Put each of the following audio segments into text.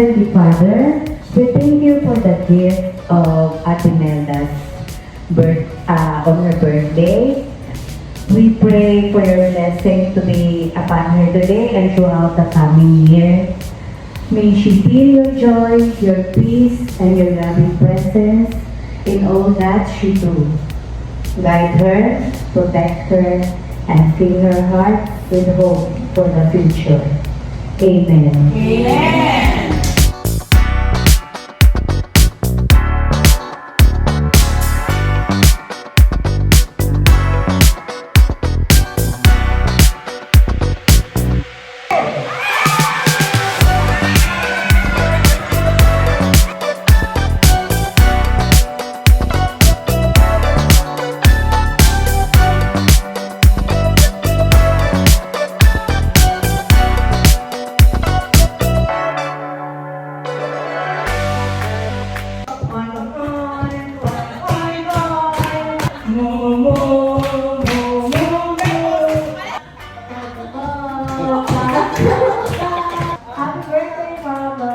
Heavenly Father, we thank you for the gift of Ate Melda's on her birthday. We pray for your blessing to be upon her today and throughout the coming year. May she feel your joy, your peace, and your loving presence in all that she do. Guide her, protect her, and fill her heart with hope for the future. Amen. Amen. Happy birthday, Mama!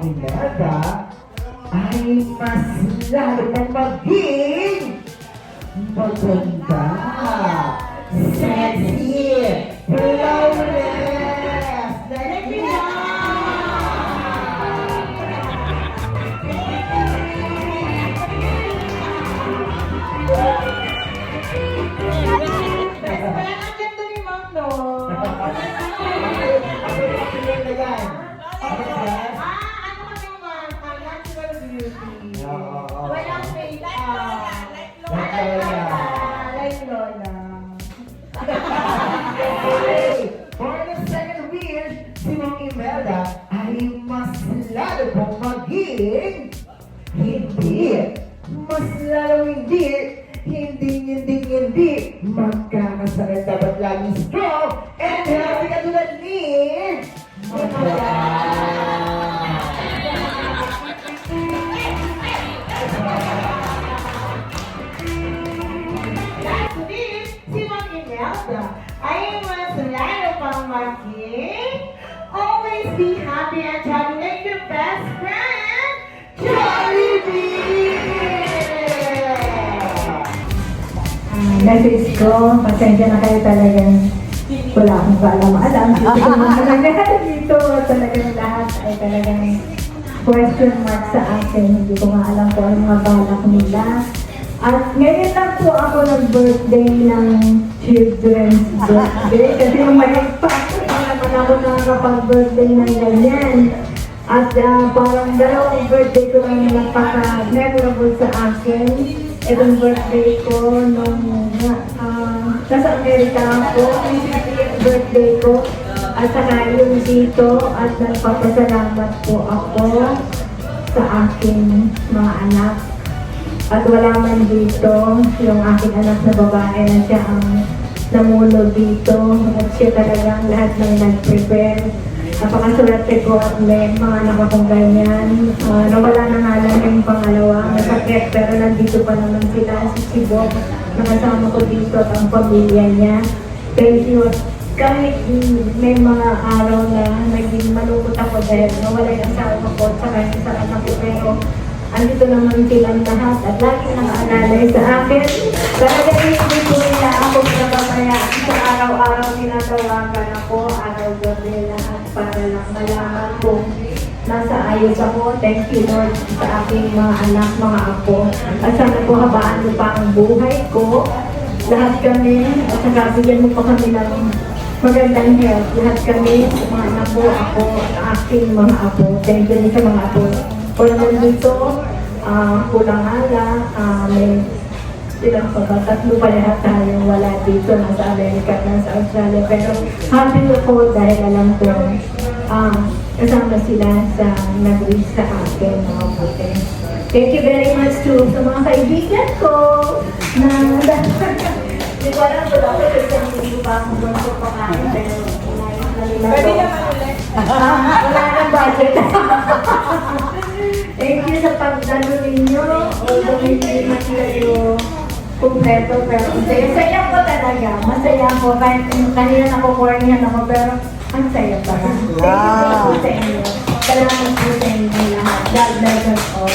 Pinada ay mas lalo pang maging maganda, sexy, flawless, like Walang fake like Lola. For the second wish, si Ma'am Imelda ay mas lalo pong maging mas lalo hindi magkakasakit. Dapat laging strong and healthy katulad ni Si Ma'am Imelda ay mas lalo pang maging always be happy and jolly like your best friend, Jollibee! Message ko, pasensya na kayo talagang wala akong kaalam-alam. Dito naman talaga dito talagang lahat ay talagang question mark sa akin. Hindi ko nga alam kung ano mga balak nila. At ngayon lang po ako nag-birthday ng children's birthday. Kasi yung maliit pa naman ako nakakapag-birthday ng ganyan. At parang dalawang birthday ko lang yung napaka-memorable sa akin. Itong birthday ko nung nasa Amerika ako, yung 50th birthday ko. At saka yung dito at nagpapasalamat po ako sa aking mga anak. At wala man dito, yung aking anak na babae na siya ang namulog dito. At siya talagang lahat ng nag-prepare. Napakaswerte ko at may mga anak akong ganyan. Nawala na nga lang yung pangalawa, nasakit, pero nandito pa naman sila, si Bob. Nakasama ko dito at ang pamilya niya. Thank you kahit may mga araw na naging malungkot ako dahil nawala yung asawa ko at saka yung sa anak ko, pero andito naman silang lahat at lagi nakaalala sa akin. Talagang hindi po nila ako pinapabayaan sa araw-araw tinatawagan ako, araw-gabi lahat para lang malaman kung nasa ayos ako. Thank you Lord sa aking mga anak, mga apo. At sana po habaan mo pa ang buhay ko. Lahat kami, at saka bigyan mo pa kami ng magandang health. Lahat kami, mga anak ko, ako, at aking mga apo. Thank you din sa mga apo. Kung naman dito, kulang ala, may silang pa ba? Tatlo pa lahat tayo wala dito, nasa Amerika, nasa Australia. Pero happy ako dahil alam ko, kasama sila sa nag-reach sa akin, mga buti. Thank you very much to sa mga kaibigan ko na hindi ko alam kung ako kasi hindi ko pa akong gusto pakain pero inayos na nila. Pwede naman ulit. Wala nang budget. Thank you sa pagdalo ninyo. Although hindi na kayo kumpleto pero saya ko talaga. Masaya ko kahit kanina nakukornihan ako pero ang saya pa. Thank you po sa inyo. Salamat po sa inyo lahat. God bless us all.